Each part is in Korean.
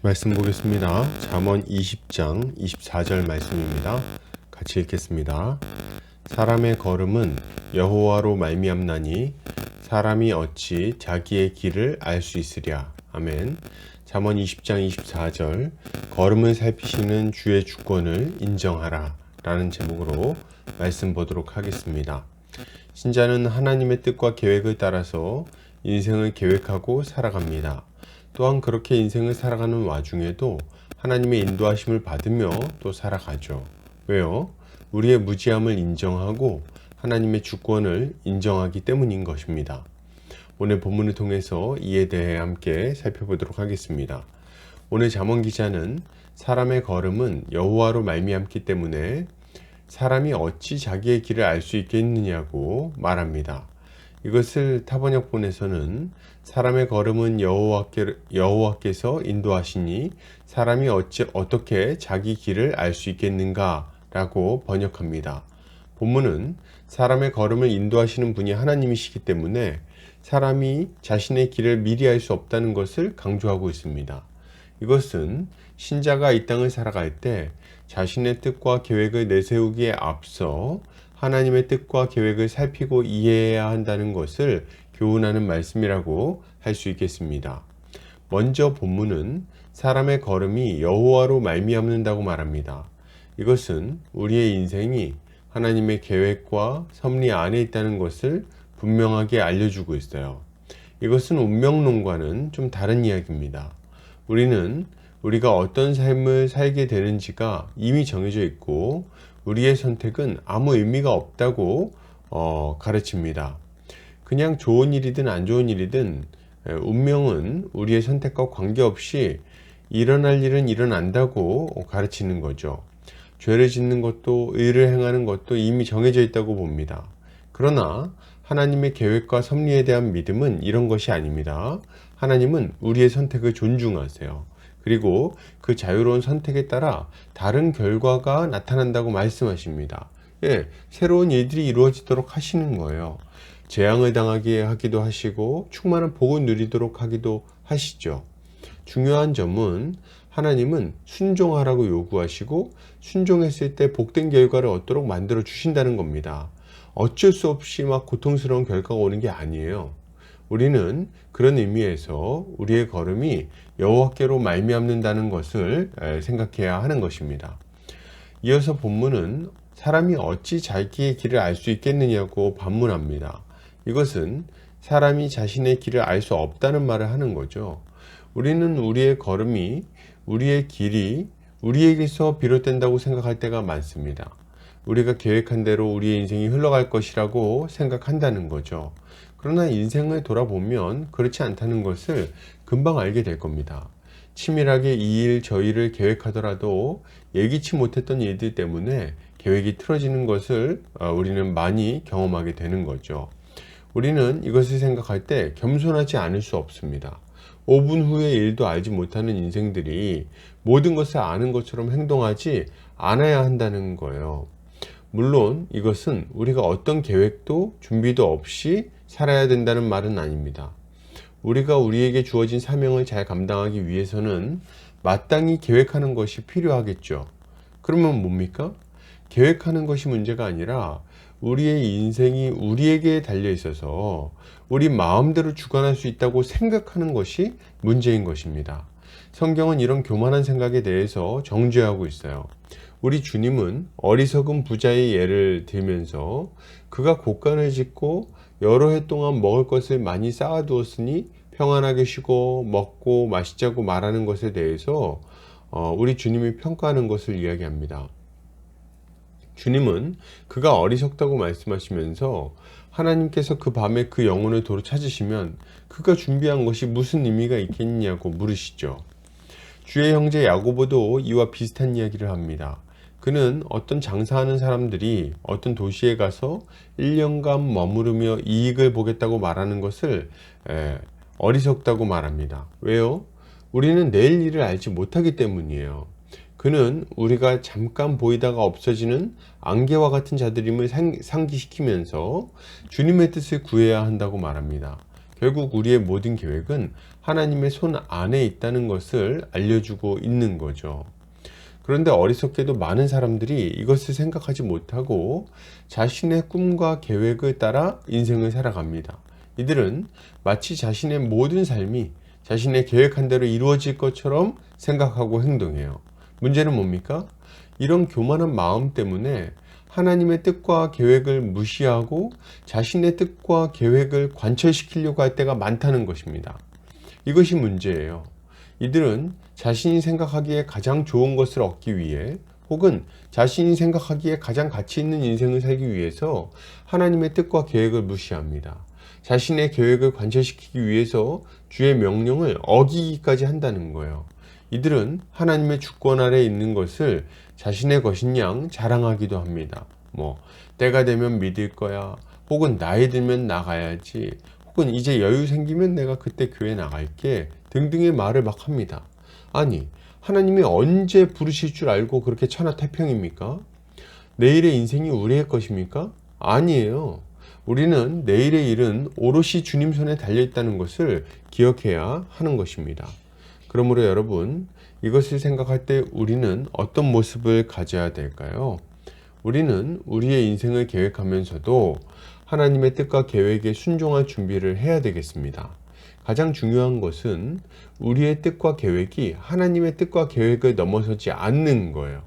말씀 보겠습니다. 잠언 20장 24절 말씀입니다. 같이 읽겠습니다. 사람의 걸음은 여호와로 말미암나니 사람이 어찌 자기의 길을 알 수 있으랴. 아멘. 잠언 20장 24절 걸음을 살피시는 주의 주권을 인정하라 라는 제목으로 말씀 보도록 하겠습니다. 신자는 하나님의 뜻과 계획을 따라서 인생을 계획하고 살아갑니다. 또한 그렇게 인생을 살아가는 와중에도 하나님의 인도하심을 받으며 또 살아가죠. 왜요? 우리의 무지함을 인정하고 하나님의 주권을 인정하기 때문인 것입니다. 오늘 본문을 통해서 이에 대해 함께 살펴보도록 하겠습니다. 오늘 잠언 기자는 사람의 걸음은 여호와로 말미암기 때문에 사람이 어찌 자기의 길을 알 수 있겠느냐고 말합니다. 이것을 타번역본에서는 사람의 걸음은 여호와께서 인도하시니 사람이 어떻게 자기 길을 알 수 있겠는가 라고 번역합니다. 본문은 사람의 걸음을 인도하시는 분이 하나님이시기 때문에 사람이 자신의 길을 미리 알 수 없다는 것을 강조하고 있습니다. 이것은 신자가 이 땅을 살아갈 때 자신의 뜻과 계획을 내세우기에 앞서 하나님의 뜻과 계획을 살피고 이해해야 한다는 것을 교훈하는 말씀이라고 할 수 있겠습니다. 먼저 본문은 사람의 걸음이 여호와로 말미암는다고 말합니다. 이것은 우리의 인생이 하나님의 계획과 섭리 안에 있다는 것을 분명하게 알려주고 있어요. 이것은 운명론과는 좀 다른 이야기입니다. 우리가 어떤 삶을 살게 되는지가 이미 정해져 있고 우리의 선택은 아무 의미가 없다고 가르칩니다. 그냥 좋은 일이든 안 좋은 일이든 운명은 우리의 선택과 관계없이 일어날 일은 일어난다고 가르치는 거죠. 죄를 짓는 것도 의를 행하는 것도 이미 정해져 있다고 봅니다. 그러나 하나님의 계획과 섭리에 대한 믿음은 이런 것이 아닙니다. 하나님은 우리의 선택을 존중하세요. 그리고 그 자유로운 선택에 따라 다른 결과가 나타난다고 말씀하십니다. 새로운 일들이 이루어지도록 하시는 거예요. 재앙을 당하게 하기도 하시고 충만한 복을 누리도록 하기도 하시죠. 중요한 점은 하나님은 순종하라고 요구하시고 순종했을 때 복된 결과를 얻도록 만들어 주신다는 겁니다. 어쩔 수 없이 막 고통스러운 결과가 오는 게 아니에요. 우리는 그런 의미에서 우리의 걸음이 여호와께로 말미암는다는 것을 생각해야 하는 것입니다. 이어서 본문은 사람이 어찌 자기의 길을 알 수 있겠느냐고 반문합니다. 이것은 사람이 자신의 길을 알 수 없다는 말을 하는 거죠. 우리는 우리의 걸음이, 우리의 길이 우리에게서 비롯된다고 생각할 때가 많습니다. 우리가 계획한 대로 우리의 인생이 흘러갈 것이라고 생각한다는 거죠. 그러나 인생을 돌아보면 그렇지 않다는 것을 금방 알게 될 겁니다. 치밀하게 이 일 저 일을 계획하더라도 예기치 못했던 일들 때문에 계획이 틀어지는 것을 우리는 많이 경험하게 되는 거죠. 우리는 이것을 생각할 때 겸손하지 않을 수 없습니다. 5분 후의 일도 알지 못하는 인생들이 모든 것을 아는 것처럼 행동하지 않아야 한다는 거예요. 물론 이것은 우리가 어떤 계획도 준비도 없이 살아야 된다는 말은 아닙니다. 우리가 우리에게 주어진 사명을 잘 감당하기 위해서는 마땅히 계획하는 것이 필요하겠죠. 그러면 뭡니까? 계획하는 것이 문제가 아니라 우리의 인생이 우리에게 달려 있어서 우리 마음대로 주관할 수 있다고 생각하는 것이 문제인 것입니다. 성경은 이런 교만한 생각에 대해서 정죄하고 있어요. 우리 주님은 어리석은 부자의 예를 들면서 그가 곡간을 짓고 여러 해 동안 먹을 것을 많이 쌓아두었으니 평안하게 쉬고 먹고 마시자고 말하는 것에 대해서 우리 주님이 평가하는 것을 이야기합니다. 주님은 그가 어리석다고 말씀하시면서 하나님께서 그 밤에 그 영혼을 도로 찾으시면 그가 준비한 것이 무슨 의미가 있겠냐고 물으시죠. 주의 형제 야고보도 이와 비슷한 이야기를 합니다. 그는 어떤 장사하는 사람들이 어떤 도시에 가서 1년간 머무르며 이익을 보겠다고 말하는 것을 어리석다고 말합니다. 왜요? 우리는 내일 일을 알지 못하기 때문이에요. 그는 우리가 잠깐 보이다가 없어지는 안개와 같은 자들임을 상기시키면서 주님의 뜻을 구해야 한다고 말합니다. 결국 우리의 모든 계획은 하나님의 손 안에 있다는 것을 알려주고 있는 거죠. 그런데 어리석게도 많은 사람들이 이것을 생각하지 못하고 자신의 꿈과 계획을 따라 인생을 살아갑니다. 이들은 마치 자신의 모든 삶이 자신의 계획한 대로 이루어질 것처럼 생각하고 행동해요. 문제는 뭡니까? 이런 교만한 마음 때문에 하나님의 뜻과 계획을 무시하고 자신의 뜻과 계획을 관철시키려고 할 때가 많다는 것입니다. 이것이 문제예요. 이들은 자신이 생각하기에 가장 좋은 것을 얻기 위해 혹은 자신이 생각하기에 가장 가치 있는 인생을 살기 위해서 하나님의 뜻과 계획을 무시합니다. 자신의 계획을 관철시키기 위해서 주의 명령을 어기기까지 한다는 거예요. 이들은 하나님의 주권 아래 있는 것을 자신의 것인 양 자랑하기도 합니다. 때가 되면 믿을 거야, 혹은 나이 들면 나가야지, 혹은 이제 여유 생기면 내가 그때 교회 나갈게 등등의 말을 막 합니다. 아니, 하나님이 언제 부르실 줄 알고 그렇게 천하태평입니까? 내일의 인생이 우리의 것입니까? 아니에요. 우리는 내일의 일은 오롯이 주님 손에 달려있다는 것을 기억해야 하는 것입니다. 그러므로 여러분, 이것을 생각할 때 우리는 어떤 모습을 가져야 될까요? 우리는 우리의 인생을 계획하면서도 하나님의 뜻과 계획에 순종할 준비를 해야 되겠습니다. 가장 중요한 것은 우리의 뜻과 계획이 하나님의 뜻과 계획을 넘어서지 않는 거예요.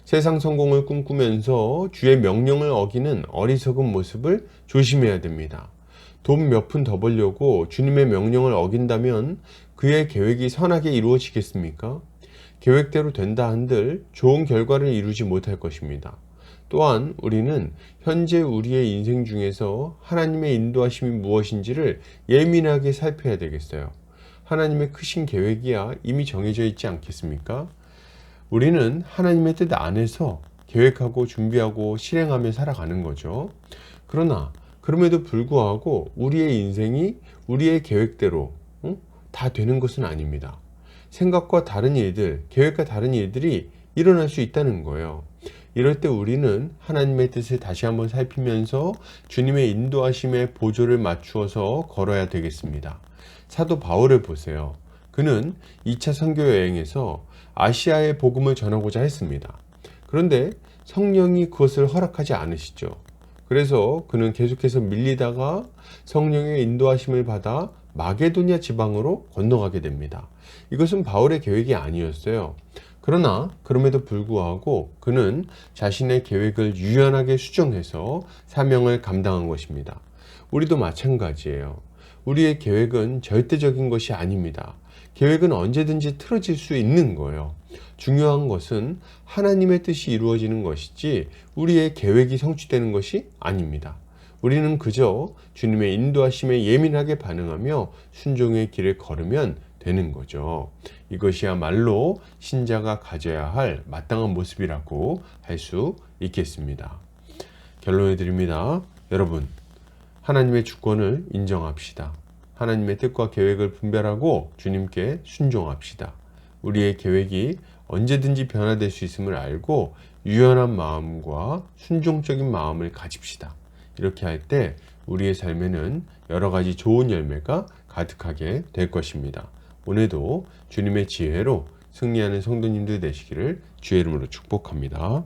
세상 성공을 꿈꾸면서 주의 명령을 어기는 어리석은 모습을 조심해야 됩니다. 돈 몇 푼 더 벌려고 주님의 명령을 어긴다면 그의 계획이 선하게 이루어지겠습니까? 계획대로 된다 한들 좋은 결과를 이루지 못할 것입니다. 또한 우리는 현재 우리의 인생 중에서 하나님의 인도하심이 무엇인지를 예민하게 살펴야 되겠어요. 하나님의 크신 계획이야 이미 정해져 있지 않겠습니까? 우리는 하나님의 뜻 안에서 계획하고 준비하고 실행하며 살아가는 거죠. 그러나 그럼에도 불구하고 우리의 인생이 우리의 계획대로 다 되는 것은 아닙니다. 생각과 다른 일들, 계획과 다른 일들이 일어날 수 있다는 거예요. 이럴 때 우리는 하나님의 뜻을 다시 한번 살피면서 주님의 인도하심에 보조를 맞추어서 걸어야 되겠습니다. 사도 바울을 보세요. 그는 2차 선교 여행에서 아시아의 복음을 전하고자 했습니다. 그런데 성령이 그것을 허락하지 않으시죠. 그래서 그는 계속해서 밀리다가 성령의 인도하심을 받아 마게도냐 지방으로 건너가게 됩니다. 이것은 바울의 계획이 아니었어요. 그러나 그럼에도 불구하고 그는 자신의 계획을 유연하게 수정해서 사명을 감당한 것입니다. 우리도 마찬가지예요. 우리의 계획은 절대적인 것이 아닙니다. 계획은 언제든지 틀어질 수 있는 거예요. 중요한 것은 하나님의 뜻이 이루어지는 것이지 우리의 계획이 성취되는 것이 아닙니다. 우리는 그저 주님의 인도하심에 예민하게 반응하며 순종의 길을 걸으면 되는 거죠. 이것이야말로 신자가 가져야 할 마땅한 모습이라고 할 수 있겠습니다. 결론을 드립니다. 여러분, 하나님의 주권을 인정합시다. 하나님의 뜻과 계획을 분별하고 주님께 순종합시다. 우리의 계획이 언제든지 변화될 수 있음을 알고 유연한 마음과 순종적인 마음을 가집시다. 이렇게 할 때 우리의 삶에는 여러 가지 좋은 열매가 가득하게 될 것입니다. 오늘도 주님의 지혜로 승리하는 성도님들 되시기를 주의 이름으로 축복합니다.